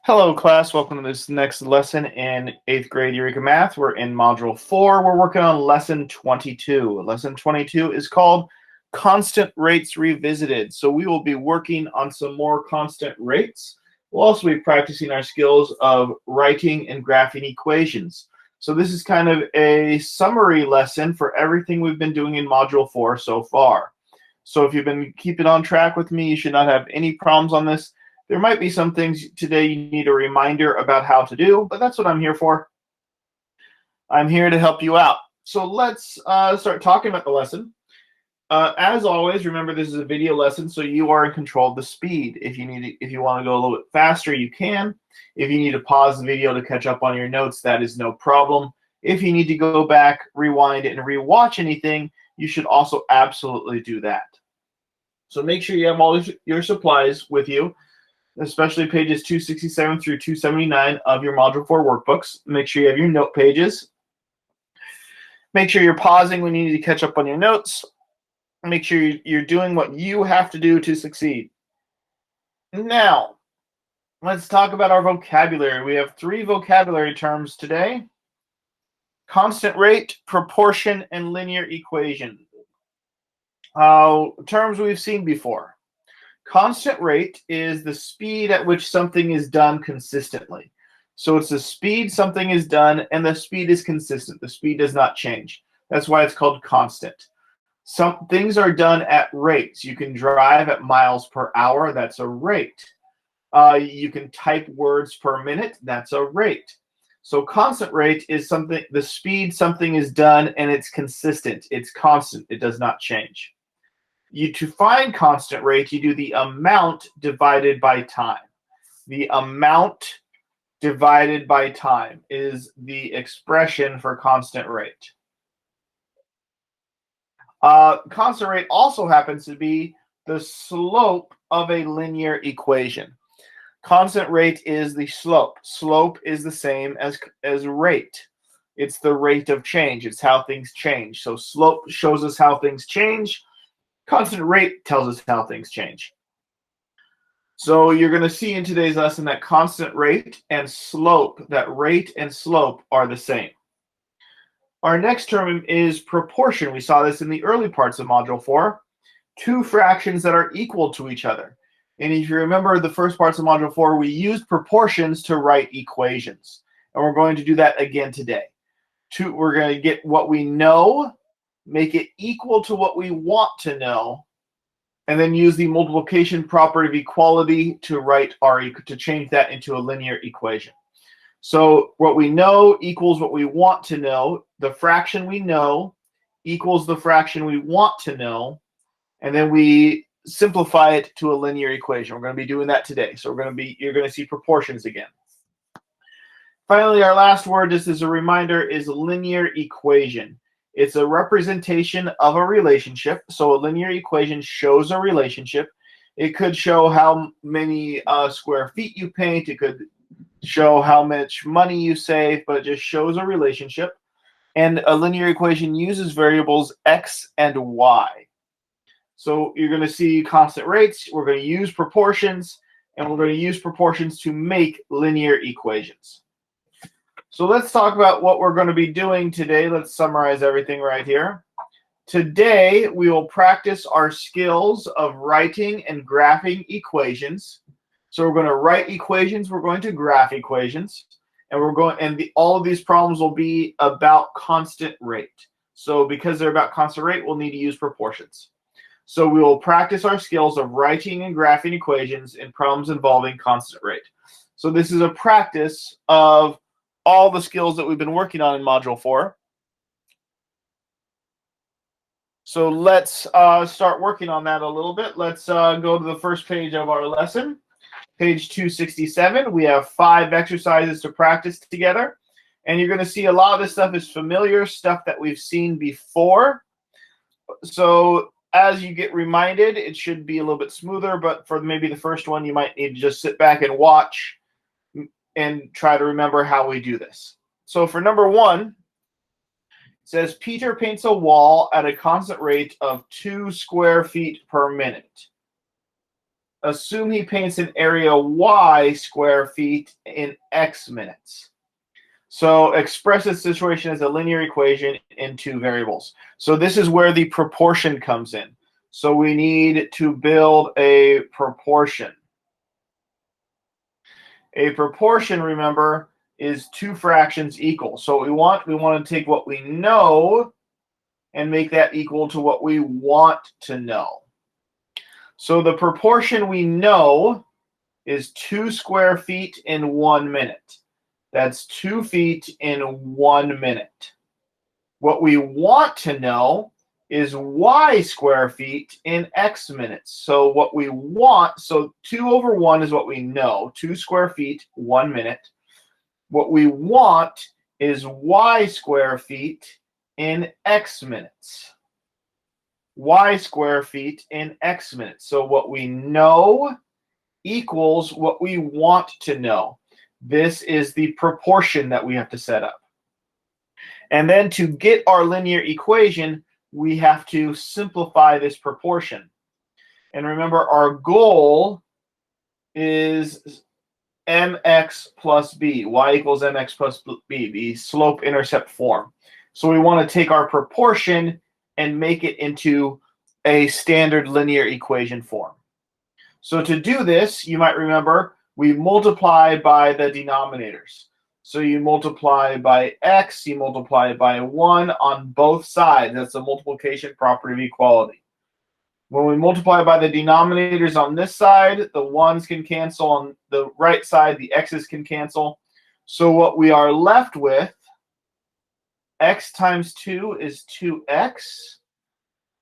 Hello, class. Welcome to this next lesson in 8th grade Eureka Math. We're in Module 4. We're working on Lesson 22. Lesson 22 is called Constant Rates Revisited. So we will be working on some more constant rates. We'll also be practicing our skills of writing and graphing equations. So this is kind of a summary lesson for everything we've been doing in Module 4 so far. So if you've been keeping on track with me, you should not have any problems on this. There might be some things today you need a reminder about how to do, but that's what I'm here for. I'm here to help you out. So let's start talking about the lesson. As always, remember this is a video lesson, so you are in control of the speed. If you want to go a little bit faster, you can. If you need to pause the video to catch up on your notes, that is no problem. If you need to go back, rewind, and rewatch anything, you should also absolutely do that. So make sure you have all your supplies with you, especially pages 267 through 279 of your Module 4 workbooks. Make sure you have your note pages. Make sure you're pausing when you need to catch up on your notes. Make sure you're doing what you have to do to succeed. Now, let's talk about our vocabulary. We have 3 vocabulary terms today: constant rate, proportion, and linear equation. Terms we've seen before. Constant rate is the speed at which something is done consistently. So it's the speed something is done, and the speed is consistent. The speed does not change. That's why it's called constant. Some things are done at rates. You can drive at miles per hour. That's a rate. You can type words per minute. That's a rate. So constant rate is the speed something is done, and it's consistent. It's constant. It does not change. To find constant rate, you do the amount divided by time. The amount divided by time is the expression for constant rate. Constant rate also happens to be the slope of a linear equation. Constant rate is the slope. Slope is the same as rate. It's the rate of change. It's how things change. So slope shows us how things change. Constant rate tells us how things change. So you're going to see in today's lesson that constant rate and slope, that rate and slope are the same. Our next term is proportion. We saw this in the early parts of Module 4. 2 fractions that are equal to each other. And if you remember the first parts of Module 4, we used proportions to write equations. And we're going to do that again today. We're going to get what we know, make it equal to what we want to know, and then use the multiplication property of equality to change that into a linear equation. So what we know equals what we want to know. The fraction we know equals the fraction we want to know, and then we simplify it to a linear equation. We're going to be doing that today. So you're going to see proportions again. Finally, our last word, just as a reminder, is linear equation. It's a representation of a relationship. So a linear equation shows a relationship. It could show how many square feet you paint. It could show how much money you save, but it just shows a relationship. And a linear equation uses variables x and y. So you're going to see constant rates. We're going to use proportions, and we're going to use proportions to make linear equations. So let's talk about what we're going to be doing today. Let's summarize everything right here. Today, we will practice our skills of writing and graphing equations. So we're going to write equations, we're going to graph equations, and all of these problems will be about constant rate. So because they're about constant rate, we'll need to use proportions. So we will practice our skills of writing and graphing equations in problems involving constant rate. So this is a practice of all the skills that we've been working on in Module 4. So let's start working on that a little bit. Let's go to the first page of our lesson. Page 267, we have 5 exercises to practice together. And you're going to see a lot of this stuff is familiar, stuff that we've seen before. So as you get reminded, it should be a little bit smoother. But for maybe the first one, you might need to just sit back and watch and try to remember how we do this. So for number 1, it says Peter paints a wall at a constant rate of 2 square feet per minute. assume he paints an area y square feet in x minutes. So express this situation as a linear equation in two variables. So this is where the proportion comes in. So we need to build a proportion. A proportion, remember, is two fractions equal. So we want to take what we know and make that equal to what we want to know. So the proportion we know is 2 square feet in 1 minute. That's 2 feet in 1 minute. What we want to know is y square feet in x minutes. So what we want, so 2 over 1 is what we know, 2 square feet, 1 minute. What we want is y square feet in x minutes. Y square feet in x minutes. So what we know equals what we want to know. This is the proportion that we have to set up. And then to get our linear equation, we have to simplify this proportion. And remember, our goal is mx plus b, y equals mx plus b, the slope-intercept form. So we want to take our proportion and make it into a standard linear equation form. So to do this, you might remember, we multiply by the denominators. So you multiply by x, you multiply by 1 on both sides. That's the multiplication property of equality. When we multiply by the denominators on this side, the 1s can cancel. On the right side, the x's can cancel. So what we are left with, x times 2 is 2x.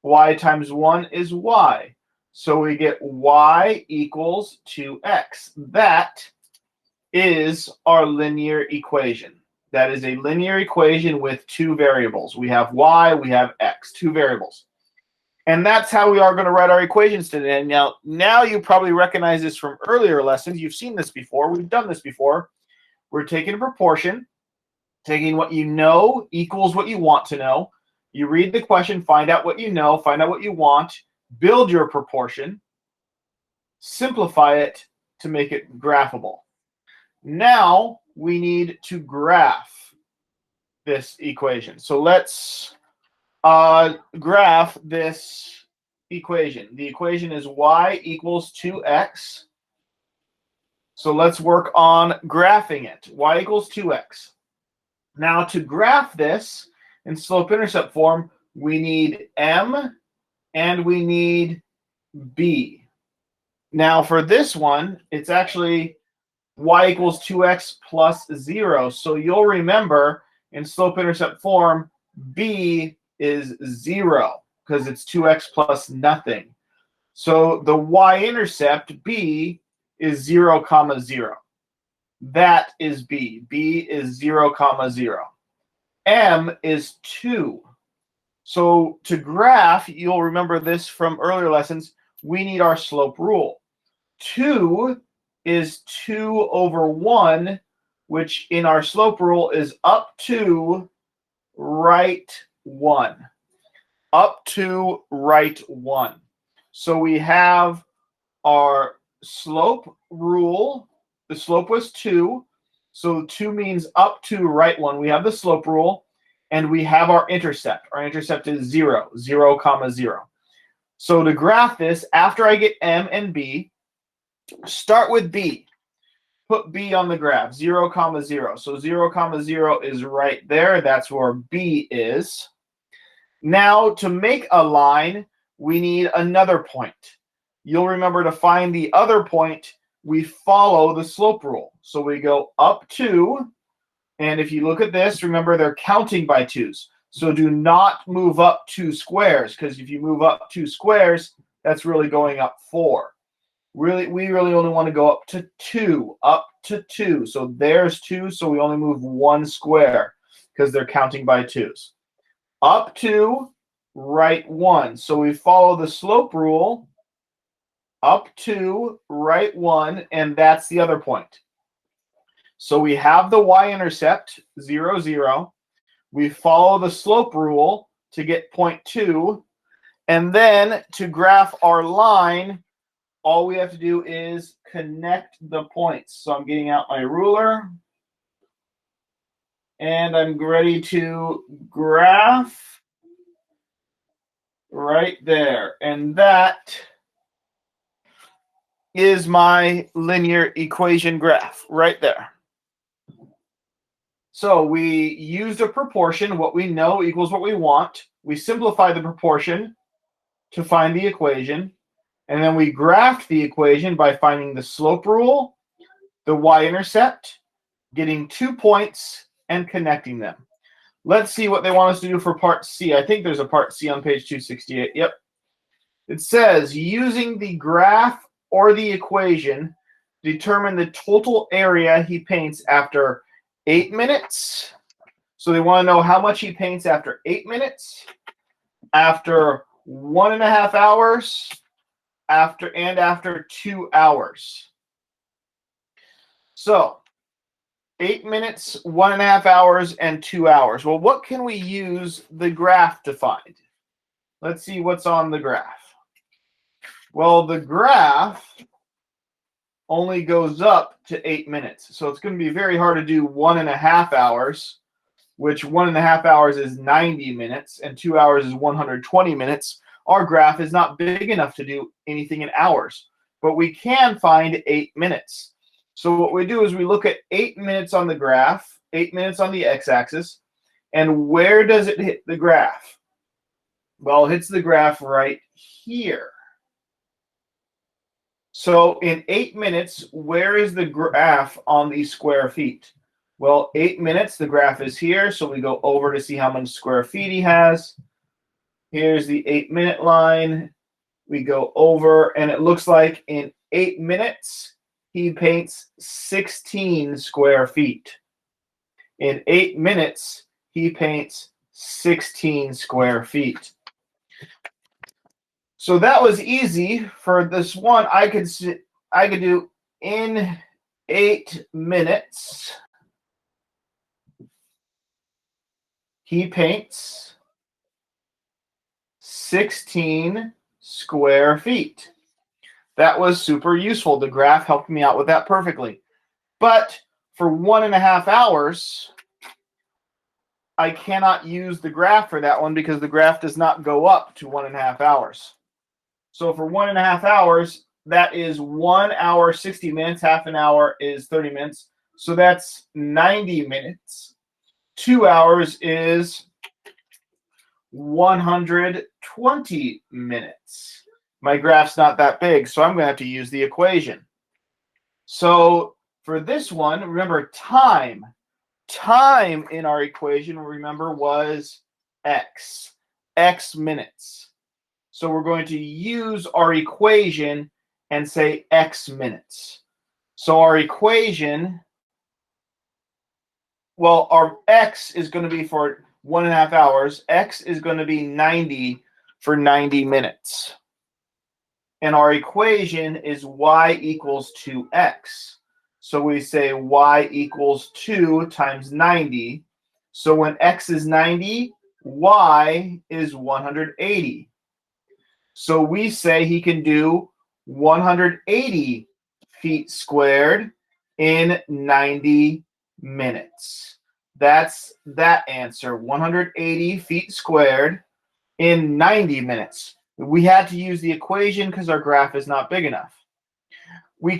Y times 1 is y. So we get y equals 2x. That is our linear equation. That is a linear equation with two variables. We have y, we have x, two variables. And that's how we are going to write our equations today. Now you probably recognize this from earlier lessons. You've seen this before. We've done this before. We're taking a proportion, taking what you know equals what you want to know. You read the question, find out what you know, find out what you want, build your proportion, simplify it to make it graphable. Now we need to graph this equation. So let's graph this equation. The equation is y equals 2x. So let's work on graphing it. Y equals 2x. Now to graph this in slope-intercept form, we need m and we need b. Now for this one, it's actually y equals 2x plus 0. So you'll remember in slope-intercept form, b is 0 because it's 2x plus nothing. So the y-intercept, b, is 0, 0. That is b. b is 0, 0. M is 2. So to graph, you'll remember this from earlier lessons, we need our slope rule. 2 is 2 over 1, which in our slope rule is up to right 1. Up to right 1. So we have our slope rule. The slope was 2. So 2 means up to right 1. We have the slope rule. And we have our intercept. Our intercept is 0, 0, 0. So to graph this, after I get m and b, start with b. Put b on the graph, 0, 0. So 0, 0 is right there. That's where b is. Now, to make a line, we need another point. You'll remember to find the other point, we follow the slope rule. So we go up to, and if you look at this, remember they're counting by 2s. So do not move up 2 squares, because if you move up 2 squares, that's really going up 4. We really only want to go up to 2, up to 2. So there's 2, so we only move 1 square because they're counting by 2s. Up to right 1. So we follow the slope rule up to right 1, and that's the other point. So we have the y-intercept, 0, 0. We follow the slope rule to get point 2. And then to graph our line, all we have to do is connect the points. So I'm getting out my ruler, and I'm ready to graph right there. And that is my linear equation graph right there. So we used a proportion. What we know equals what we want. We simplify the proportion to find the equation. And then we graphed the equation by finding the slope rule, the y-intercept, getting 2 points, and connecting them. Let's see what they want us to do for part C. I think there's a part C on page 268. Yep. It says, using the graph or the equation, determine the total area he paints after 8 minutes. So they want to know how much he paints after 8 minutes, after 1.5 hours, after 2 hours. So 8 minutes, 1.5 hours, and 2 hours. Well, what can we use the graph to find? Let's see what's on the graph. Well, the graph only goes up to 8 minutes. So it's going to be very hard to do 1.5 hours, which 1.5 hours is 90 minutes, and 2 hours is 120 minutes. Our graph is not big enough to do anything in hours, but we can find 8 minutes. So what we do is we look at 8 minutes on the graph, 8 minutes on the x-axis, and where does it hit the graph? Well, it hits the graph right here. So in 8 minutes, where is the graph on these square feet? Well, 8 minutes, the graph is here, so we go over to see how many square feet he has. Here's the 8-minute line. We go over, and it looks like in 8 minutes, he paints 16 square feet. In 8 minutes, he paints 16 square feet. So that was easy. For this one, I could do in 8 minutes, he paints 16 square feet. That was super useful. The graph helped me out with that perfectly. But for 1.5 hours, I cannot use the graph for that one because the graph does not go up to 1.5 hours. So for 1.5 hours, that is 1 hour, 60 minutes. Half an hour is 30 minutes. So that's 90 minutes. 2 hours is 120 minutes. My graph's not that big, so I'm going to have to use the equation. So for this one, remember time. Time in our equation, remember, was x minutes. So we're going to use our equation and say x minutes. So our equation, well, our x is going to be for 1.5 hours. X is going to be 90 for 90 minutes. And our equation is y equals 2x. So we say y equals 2 times 90. So when x is 90, y is 180. So we say he can do 180 feet squared in 90 minutes. That's that answer, 180 feet squared in 90 minutes. We had to use the equation because our graph is not big enough. We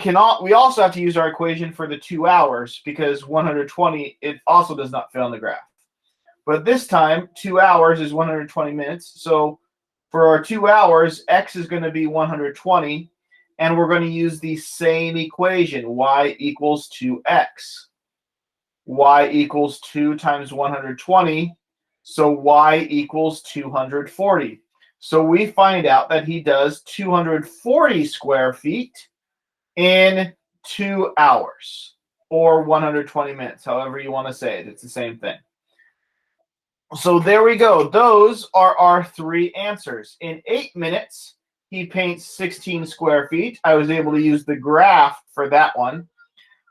also have to use our equation for the 2 hours because 120, it also does not fit on the graph. But this time, 2 hours is 120 minutes. So for our 2 hours, x is going to be 120, and we're going to use the same equation, y equals 2x. Y equals 2 times 120, so y equals 240. So we find out that he does 240 square feet in 2 hours, or 120 minutes, however you want to say it. It's the same thing. So there we go. Those are our 3 answers. In 8 minutes, he paints 16 square feet. I was able to use the graph for that one,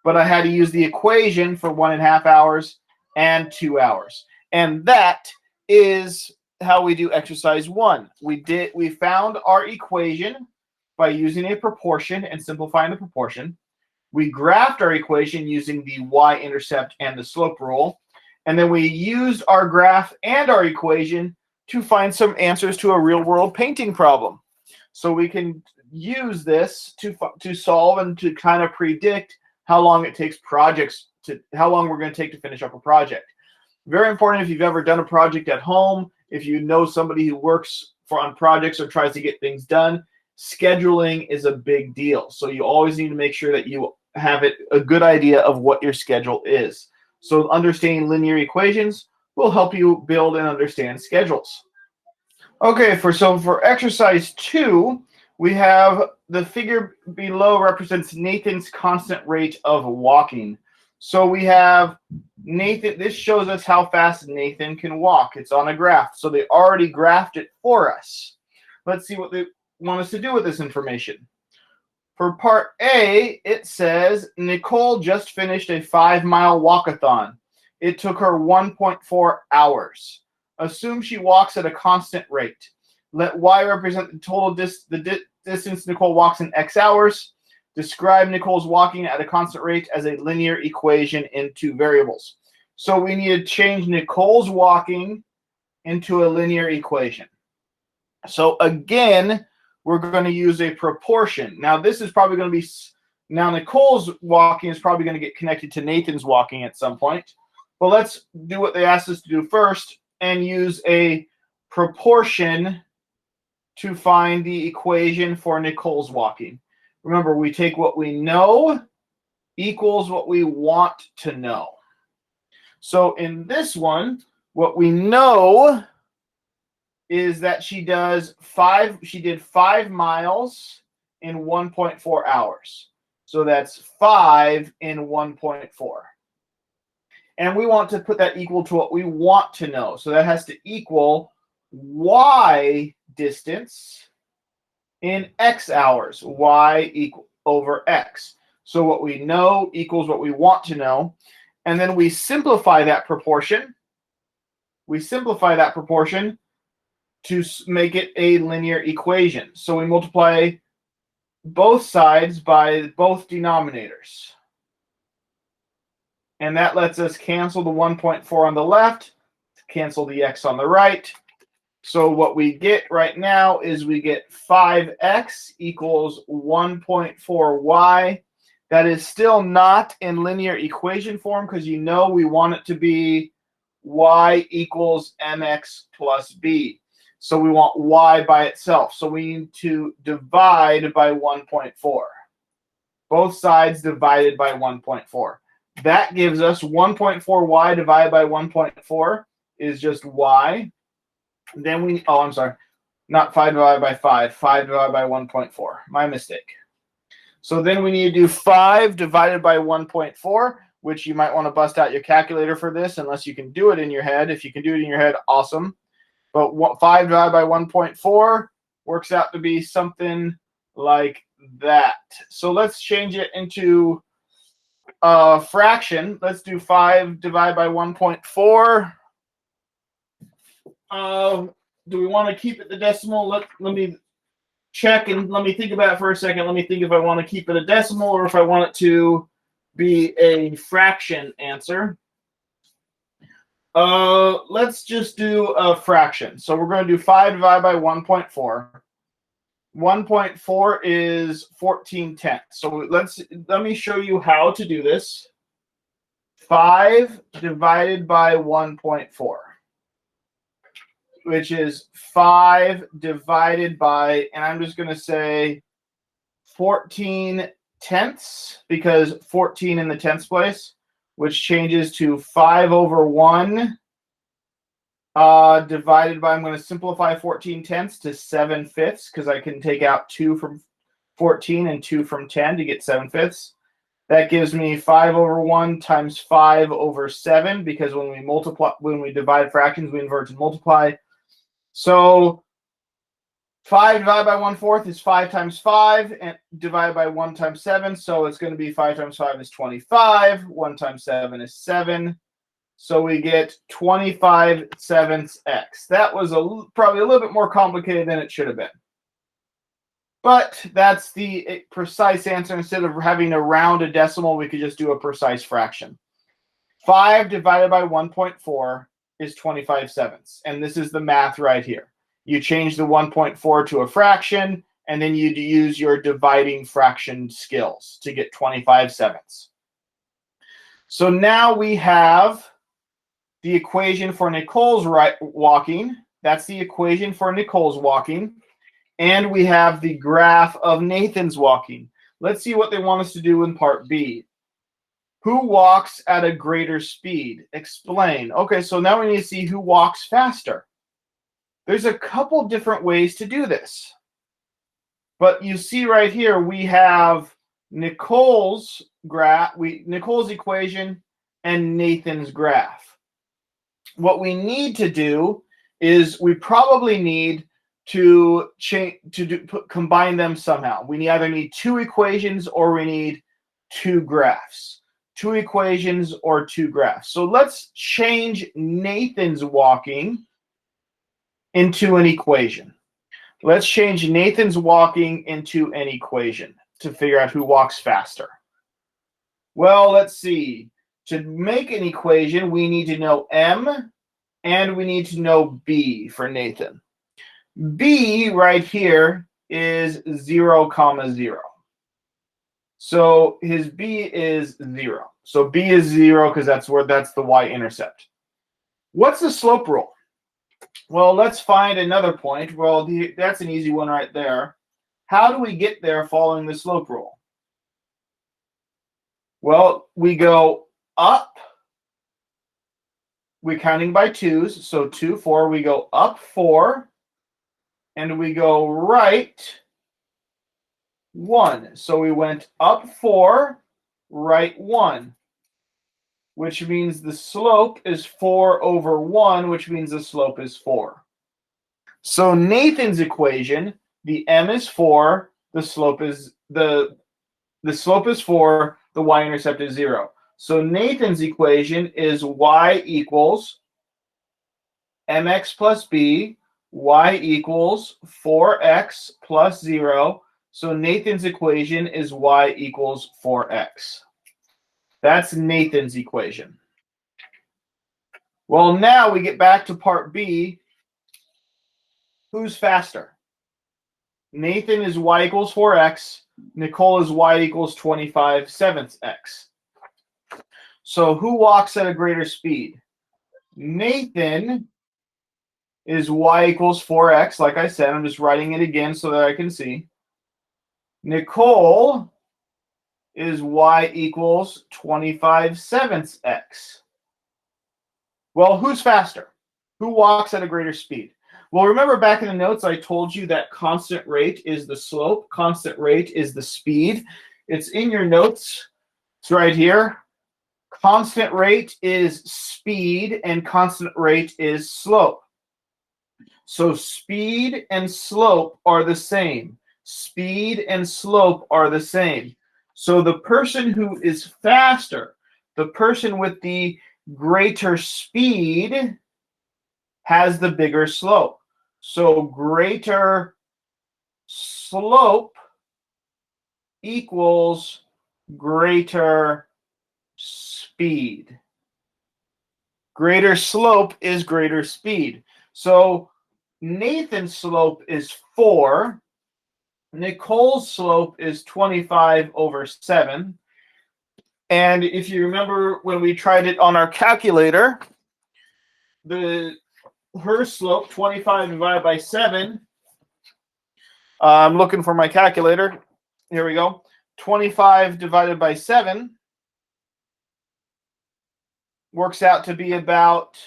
but I had to use the equation for 1.5 hours and 2 hours. And that is how we do exercise 1. We found our equation by using a proportion and simplifying the proportion. We graphed our equation using the y-intercept and the slope rule. And then we used our graph and our equation to find some answers to a real-world painting problem. So we can use this to solve and to kind of predict how long it takes how long we're going to take to finish up a project. Very important if you've ever done a project at home, if you know somebody who works on projects or tries to get things done, scheduling is a big deal. So you always need to make sure that you have a good idea of what your schedule is. So understanding linear equations will help you build and understand schedules. Okay, for exercise 2, we have the figure below represents Nathan's constant rate of walking. So we have Nathan, this shows us how fast Nathan can walk. It's on a graph. So they already graphed it for us. Let's see what they want us to do with this information. For part A, it says Nicole just finished a 5-mile walkathon. It took her 1.4 hours. Assume she walks at a constant rate. Let y represent the total distance Nicole walks in x hours. Describe Nicole's walking at a constant rate as a linear equation in 2 variables. So we need to change Nicole's walking into a linear equation. So again, we're going to use a proportion. Now this is probably going to be, Nicole's walking is probably going to get connected to Nathan's walking at some point. But let's do what they asked us to do first and use a proportion to find the equation for Nicole's walking. Remember, we take what we know equals what we want to know. So in this one, what we know is that she did 5 miles in 1.4 hours. So that's 5 in 1.4. And we want to put that equal to what we want to know. So that has to equal y distance in x hours, y equal over x. So what we know equals what we want to know. And then we simplify that proportion. We simplify that proportion to make it a linear equation. So we multiply both sides by both denominators. And that lets us cancel the 1.4 on the left, cancel the x on the right. So what we get right now is we get 5x equals 1.4y. That is still not in linear equation form because you know we want it to be y equals mx plus b. So we want y by itself. So we need to divide by 1.4. Both sides divided by 1.4. That gives us 1.4y divided by 1.4 is just y. Then we, oh, I'm sorry, not 5 divided by 5, 5 divided by 1.4. My mistake. So then we need to do 5 divided by 1.4, which you might want to bust out your calculator for this unless you can do it in your head. If you can do it in your head, awesome. But 5 divided by 1.4 works out to be something like that. So let's change it into a fraction. Let's do 5 divided by 1.4. Do we want to keep it the decimal? Let me check and let me think about it for a second. Let me think if I want to keep it a decimal or if I want it to be a fraction answer. Let's just do a fraction. So we're going to do 5 divided by 1.4. 1.4 is 14/10. So let me show you how to do this. 5 divided by 1.4. Which is 5 divided by, and I'm just going to say 14/10 because 14 in the tenths place, which changes to 5 over 1 divided by, I'm going to simplify 14/10 to 7/5 because I can take out 2 from 14 and 2 from 10 to get 7/5. That gives me 5 over 1 times 5 over 7 because when we divide fractions, we invert and multiply. So 5 divided by 1/4 is 5 times 5 and divided by 1 times 7. So it's going to be 5 times 5 is 25. 1 times 7 is 7. So we get 25/7 x. That was probably a little bit more complicated than it should have been. But that's the precise answer. Instead of having to round a decimal, we could just do a precise fraction. 5 divided by 1.4 is 25/7. And this is the math right here. You change the 1.4 to a fraction, and then you use your dividing fraction skills to get 25/7. So now we have the equation for Nicole's walking. That's the equation for Nicole's walking. And we have the graph of Nathan's walking. Let's see what they want us to do in part B. Who walks at a greater speed? Explain. Okay, so now we need to see who walks faster. There's a couple different ways to do this. But you see right here, we have Nicole's equation and Nathan's graph. What we need to do is we probably need to combine them somehow. We either need 2 equations or we need 2 graphs. 2 equations or 2 graphs. So let's change Nathan's walking into an equation. Let's change Nathan's walking into an equation to figure out who walks faster. Well, let's see. To make an equation, we need to know M and we need to know B for Nathan. B right here is 0, 0. So his B is 0. So B is 0 because that's the y-intercept. What's the slope rule? Well, let's find another point. Well, that's an easy one right there. How do we get there following the slope rule? Well, we go up. We're counting by 2s. So 2, 4. We go up 4. And we go right 1. So we went up 4, right 1. Which means the slope is 4 over 1, which means the slope is 4. So Nathan's equation, the m is 4, the slope is the slope is 4, the y-intercept is 0. So Nathan's equation is y equals mx plus b, y equals 4x plus 0. So Nathan's equation is y equals 4x. That's Nathan's equation. Well, now we get back to part B. Who's faster? Nathan is y equals 4x. Nicole is y equals 25/7x. So who walks at a greater speed? Nathan is y equals 4x. Like I said, I'm just writing it again so that I can see. Nicole is y equals 25/7x. Well, who's faster? Who walks at a greater speed? Well, remember back in the notes, I told you that constant rate is the slope. Constant rate is the speed. It's in your notes. It's right here. Constant rate is speed and constant rate is slope. So speed and slope are the same. Speed and slope are the same. So the person who is faster, the person with the greater speed, has the bigger slope. So greater slope equals greater speed. Greater slope is greater speed. So Nathan's slope is 4. Nicole's slope is 25/7. And if you remember when we tried it on our calculator, her slope, 25 divided by 7, I'm looking for my calculator. Here we go. 25 divided by 7 works out to be about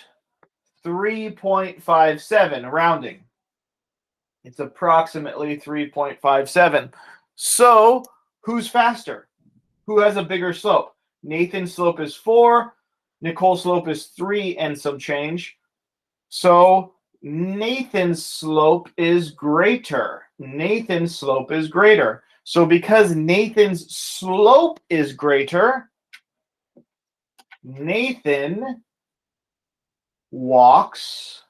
3.57, rounding. It's approximately 3.57. So who's faster? Who has a bigger slope? Nathan's slope is 4. Nicole's slope is 3 and some change. So Nathan's slope is greater. Nathan's slope is greater. So because Nathan's slope is greater, Nathan walks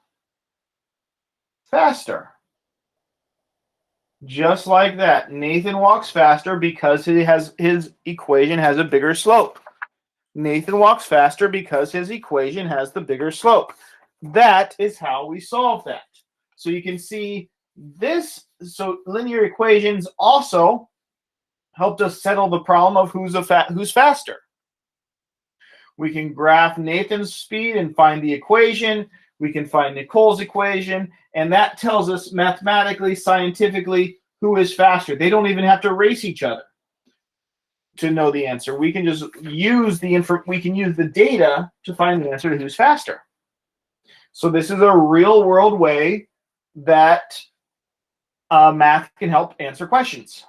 faster. Just like that. Nathan walks faster because his equation has a bigger slope. Nathan walks faster because his equation has the bigger slope. That is how we solve that. So you can see this. So linear equations also helped us settle the problem of who's faster. We can graph Nathan's speed and find the equation. We can find Nicole's equation, and that tells us mathematically, scientifically, who is faster. They don't even have to race each other to know the answer. We can just use the data to find the answer to who's faster. So this is a real world way that math can help answer questions.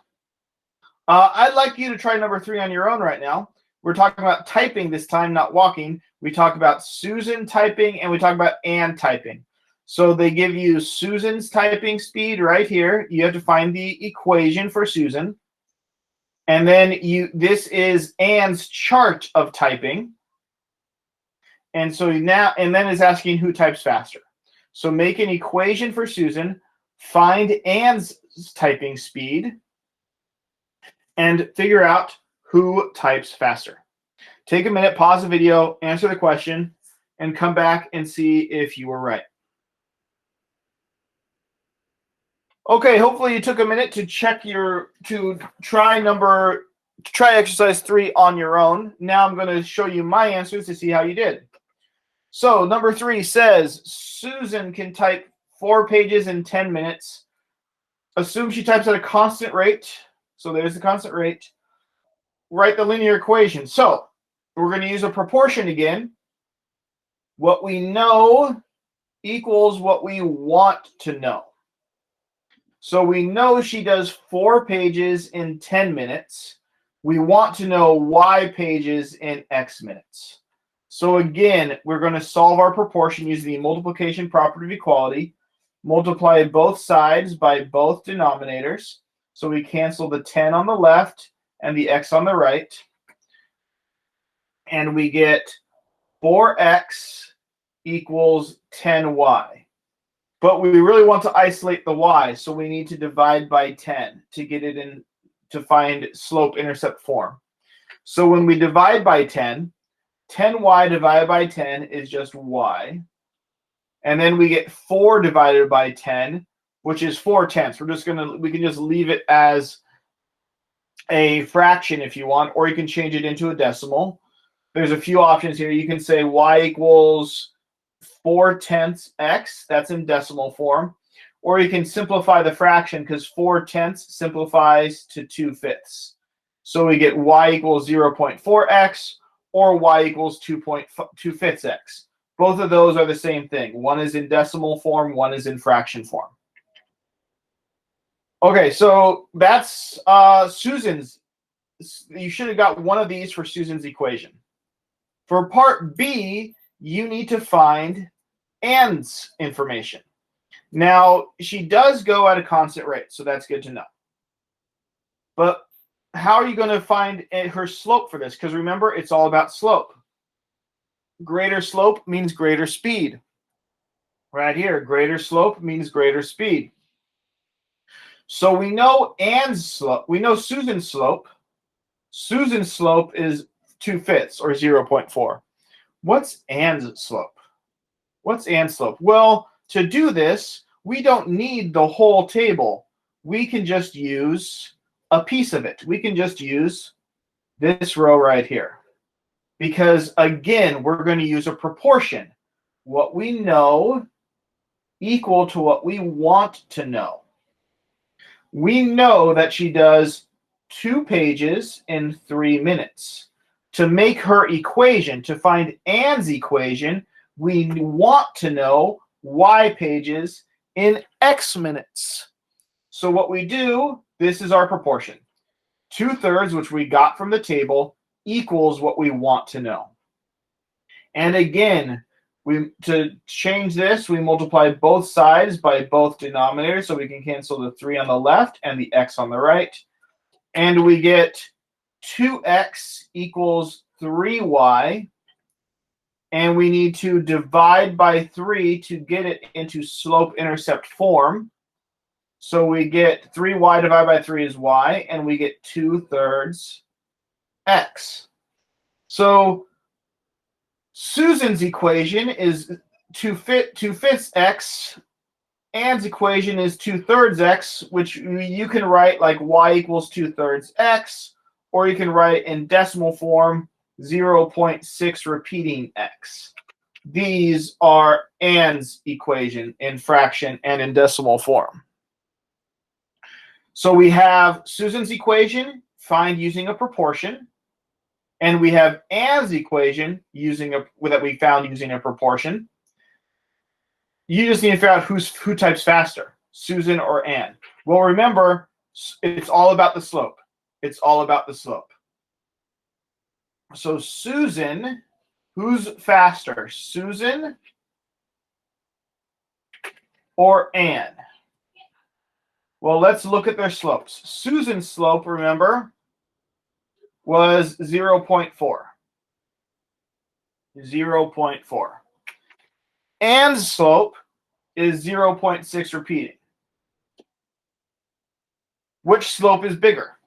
I'd like you to try number 3 on your own right now. We're talking about typing this time, not walking. We talk about Susan typing, and we talk about Anne typing. So they give you Susan's typing speed right here. You have to find the equation for Susan. And then this is Anne's chart of typing. And so and then it's asking who types faster. So make an equation for Susan, find Anne's typing speed, and figure out who types faster. Take a minute, pause the video, answer the question, and come back and see if you were right. Okay, hopefully you took a minute to try exercise 3 on your own. Now I'm going to show you my answers to see how you did. So number 3 says Susan can type 4 pages in 10 minutes. Assume she types at a constant rate. So there's the constant rate. Write the linear equation. So we're going to use a proportion again. What we know equals what we want to know. So we know she does 4 pages in 10 minutes. We want to know Y pages in X minutes. So again, we're going to solve our proportion using the multiplication property of equality. Multiply both sides by both denominators. So we cancel the 10 on the left and the X on the right. And we get 4X equals 10Y. But we really want to isolate the Y, so we need to divide by 10 to get it in to find slope-intercept form. So when we divide by 10, 10Y divided by 10 is just Y. And then we get 4 divided by 10, which is 4/10. We can just leave it as a fraction if you want, or you can change it into a decimal. There's a few options here. You can say Y equals 4/10 X, that's in decimal form. Or you can simplify the fraction because 4/10 simplifies to 2/5. So we get Y equals 0.4X or Y equals 2.2/5 X. Both of those are the same thing. One is in decimal form, one is in fraction form. Okay, so that's Susan's. You should have got one of these for Susan's equation. For part B, you need to find Anne's information. Now, she does go at a constant rate, so that's good to know. But how are you going to find her slope for this? Because remember, it's all about slope. Greater slope means greater speed. Right here, greater slope means greater speed. So we know Anne's slope. We know Susan's slope. Susan's slope is 2/5 or 0.4. What's Anne's slope? What's Anne's slope? Well, to do this, we don't need the whole table. We can just use a piece of it. We can just use this row right here. Because, again, we're going to use a proportion. What we know equal to what we want to know. We know that she does 2 pages in 3 minutes. To make her equation, to find Anne's equation, we want to know Y pages in X minutes. So what we do, this is our proportion. 2/3, which we got from the table, equals what we want to know. And again, to change this, we multiply both sides by both denominators, so we can cancel the 3 on the left and the X on the right. And we get 2X equals 3Y. And we need to divide by 3 to get it into slope-intercept form. So we get 3y divided by 3 is y, and we get 2/3 x. So Susan's equation is 2/5 x. Ann's equation is 2/3 x, which you can write like y equals 2/3 x, or you can write in decimal form 0.6 repeating x. These are Ann's equation in fraction and in decimal form. So we have Susan's equation, find using a proportion, and we have Ann's equation that we found using a proportion. You just need to figure out who types faster, Susan or Ann. Well, remember, it's all about the slope. It's all about the slope. So Susan, who's faster, Susan or Ann? Well, let's look at their slopes. Susan's slope, remember, was 0.4. 0.4. Ann's slope is 0.6 repeating. Which slope is bigger?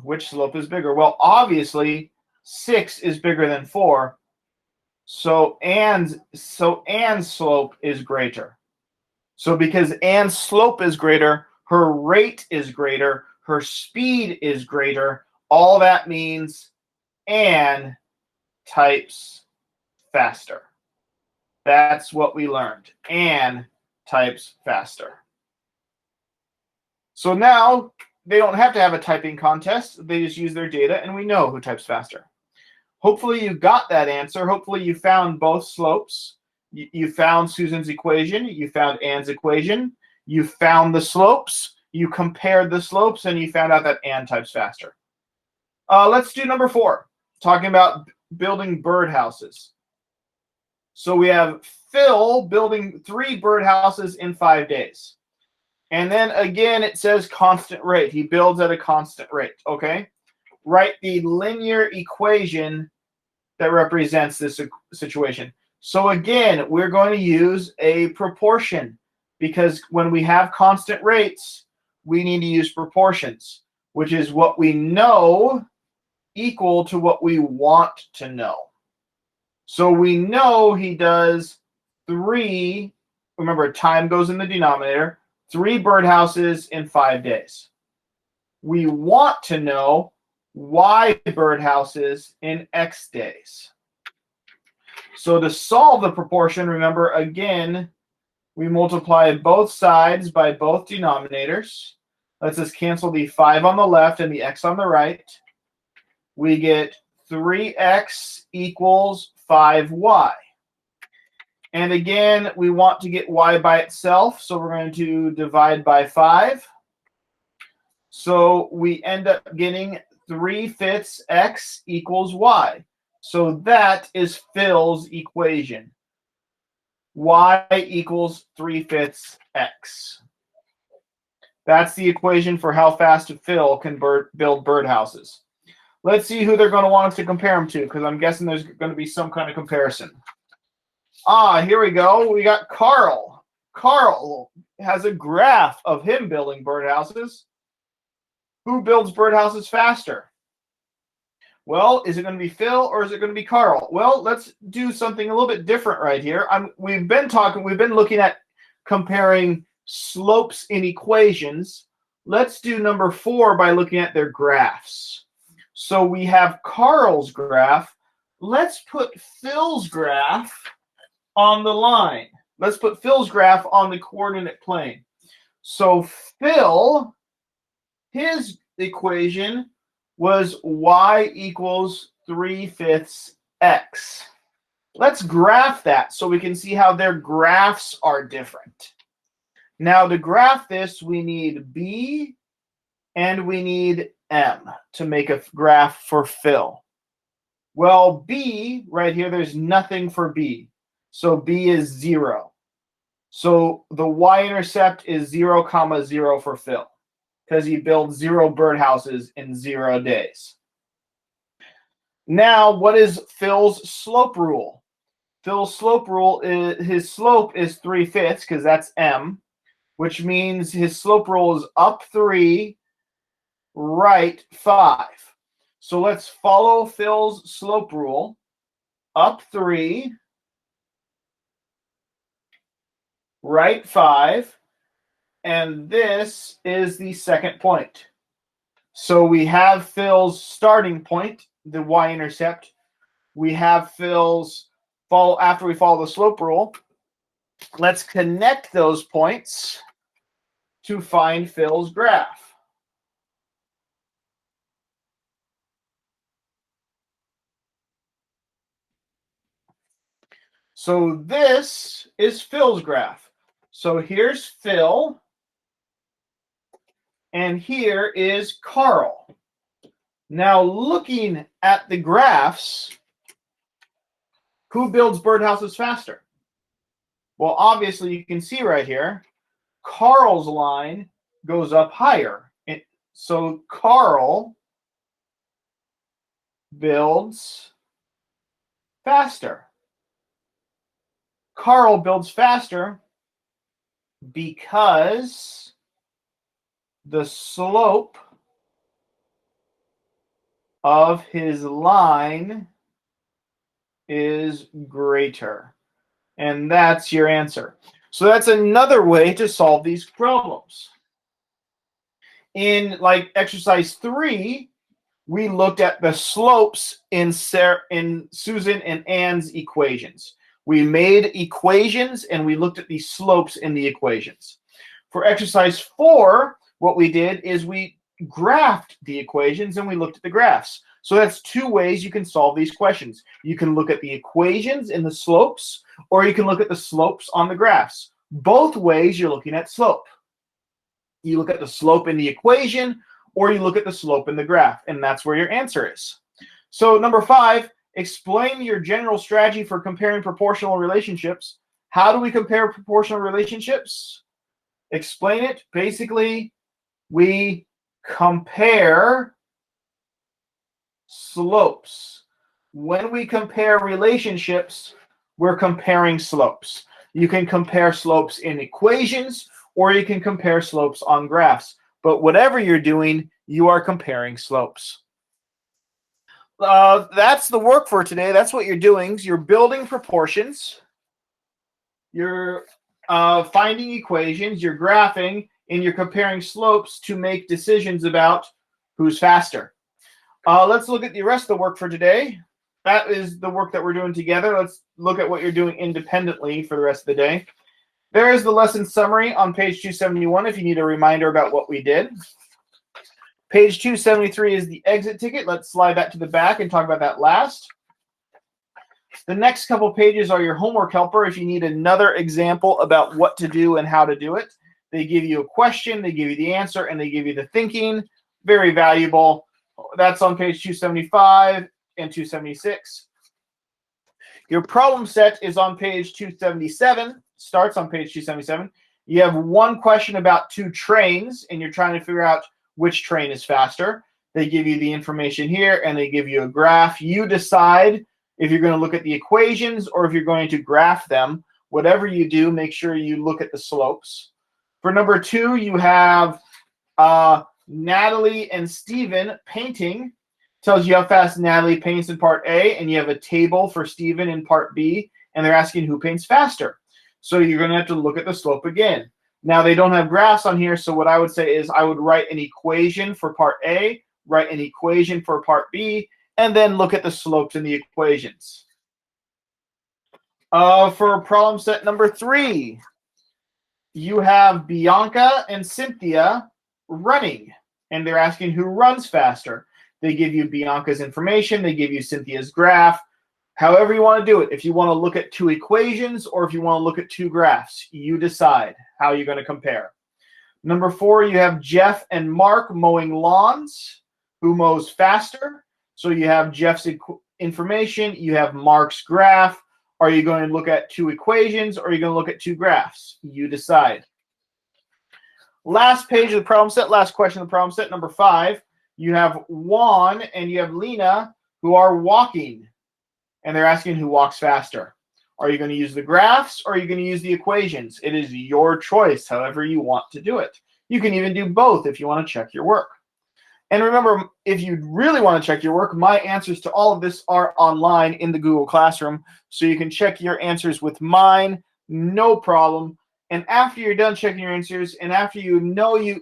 Which slope is bigger? Well, obviously, 6 is bigger than 4. So Ann's slope is greater. So because Ann's slope is greater, her rate is greater, her speed is greater. All that means Ann types faster. That's what we learned. Ann types faster. So now they don't have to have a typing contest. They just use their data, and we know who types faster. Hopefully you got that answer. Hopefully you found both slopes. You found Susan's equation. You found Ann's equation. You found the slopes. You compared the slopes, and you found out that Ann types faster. Let's do number 4, talking about building birdhouses. So we have Phil building 3 birdhouses in 5 days. And then again, it says constant rate. He builds at a constant rate, okay? Write the linear equation that represents this situation. So again, we're going to use a proportion because when we have constant rates, we need to use proportions, which is what we know equal to what we want to know. So we know he does 3, remember time goes in the denominator, 3 birdhouses in 5 days. We want to know y birdhouses in x days. So to solve the proportion, remember again, we multiply both sides by both denominators. Let's just cancel the 5 on the left and the x on the right. We get 3x equals 5y. And again, we want to get y by itself, so we're going to divide by 5. So we end up getting 3/5 x equals y. So that is Phil's equation. Y equals 3/5 x. That's the equation for how fast Phil can build birdhouses. Let's see who they're going to want us to compare them to, because I'm guessing there's going to be some kind of comparison. Here we go. We got Carl. Carl has a graph of him building birdhouses. Who builds birdhouses faster? Well, is it going to be Phil or is it going to be Carl? Well, let's do something a little bit different right here. We've been looking at comparing slopes in equations. Let's do number 4 by looking at their graphs. So we have Carl's graph. Let's put Phil's graph on the line. Let's put Phil's graph on the coordinate plane. So Phil, his equation was y equals 3/5 x. Let's graph that so we can see how their graphs are different. Now to graph this, we need B and we need M to make a graph for Phil. Well, B, right here, there's nothing for B. So B is 0. So the y-intercept is 0, 0 for Phil, because he builds 0 birdhouses in 0 days. Now, what is Phil's slope rule? Phil's slope rule is, his slope is 3/5, because that's M, which means his slope rule is up 3, right 5. So let's follow Phil's slope rule. Up 3, right 5, and this is the second point. So we have Phil's starting point, the y-intercept. We have Phil's after we follow the slope rule. Let's connect those points to find Phil's graph. So this is Phil's graph. So here's Phil, and here is Carl. Now looking at the graphs, who builds birdhouses faster? Well, obviously you can see right here, Carl's line goes up higher. So Carl builds faster. Carl builds faster because the slope of his line is greater. And that's your answer. So that's another way to solve these problems. In like exercise 3, we looked at the slopes in Susan and Anne's equations. We made equations and we looked at the slopes in the equations. For exercise 4, what we did is we graphed the equations and we looked at the graphs. So that's 2 ways you can solve these questions. You can look at the equations in the slopes, or you can look at the slopes on the graphs. Both ways you're looking at slope. You look at the slope in the equation, or you look at the slope in the graph, and that's where your answer is. So number 5, explain your general strategy for comparing proportional relationships. How do we compare proportional relationships? Explain it. Basically, we compare slopes. When we compare relationships, we're comparing slopes. You can compare slopes in equations, or you can compare slopes on graphs. But whatever you're doing, you are comparing slopes. That's the work for today. That's what you're doing. You're building proportions. You're finding equations. You're graphing, and you're comparing slopes to make decisions about who's faster. Let's look at the rest of the work for today. That is the work that we're doing together. Let's look at what you're doing independently for the rest of the day. There is the lesson summary on page 271 if you need a reminder about what we did. Page 273 is the exit ticket. Let's slide that to the back and talk about that last. The next couple pages are your homework helper if you need another example about what to do and how to do it. They give you a question, they give you the answer, and they give you the thinking. Very valuable. That's on page 275 and 276. Your problem set is on page 277, starts on page 277. You have one question about 2 trains, and you're trying to figure out which train is faster. They give you the information here, and they give you a graph. You decide if you're going to look at the equations or if you're going to graph them. Whatever you do, make sure you look at the slopes. For number 2, you have Natalie and Stephen painting. Tells you how fast Natalie paints in part A, and you have a table for Stephen in part B, and they're asking who paints faster. So you're going to have to look at the slope again. Now, they don't have graphs on here, so what I would say is I would write an equation for part A, write an equation for part B, and then look at the slopes in the equations. For problem set number 3, you have Bianca and Cynthia running, and they're asking who runs faster. They give you Bianca's information. They give you Cynthia's graph. However you want to do it. If you want to look at 2 equations or if you want to look at 2 graphs, you decide how you're going to compare. Number 4, you have Jeff and Mark mowing lawns. Who mows faster? So you have Jeff's information. You have Mark's graph. Are you going to look at 2 equations or are you going to look at 2 graphs? You decide. Last page of the problem set, last question of the problem set, number 5. You have Juan and you have Lena who are walking, and they're asking who walks faster. Are you going to use the graphs or are you going to use the equations? It is your choice, however you want to do it. You can even do both if you want to check your work. And remember, if you really want to check your work, my answers to all of this are online in the Google Classroom. So you can check your answers with mine, no problem. And after you're done checking your answers, and after you know and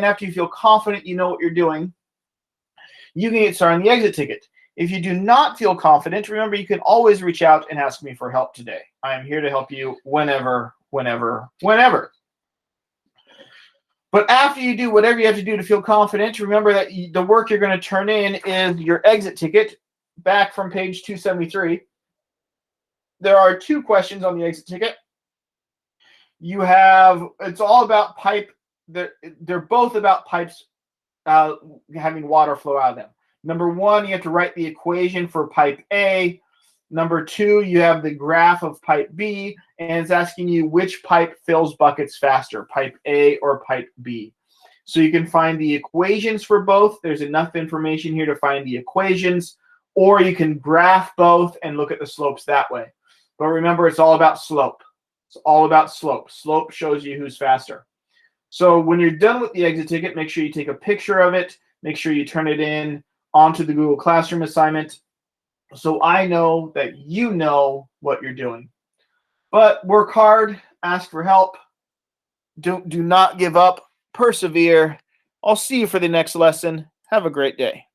after you feel confident you know what you're doing, you can get started on the exit ticket. If you do not feel confident, remember you can always reach out and ask me for help today. I am here to help you whenever. But after you do whatever you have to do to feel confident, remember that the work you're going to turn in is your exit ticket, back from page 273. There are 2 questions on the exit ticket. It's all about pipe. They're both about pipes having water flow out of them. Number 1, you have to write the equation for pipe A. Number 2, you have the graph of pipe B, and it's asking you which pipe fills buckets faster, pipe A or pipe B. So you can find the equations for both. There's enough information here to find the equations, or you can graph both and look at the slopes that way. But remember, it's all about slope. It's all about slope. Slope shows you who's faster. So when you're done with the exit ticket, make sure you take a picture of it. Make sure you turn it in onto the Google Classroom assignment, so I know that you know what you're doing. But work hard, ask for help. Do not give up, persevere. I'll see you for the next lesson. Have a great day.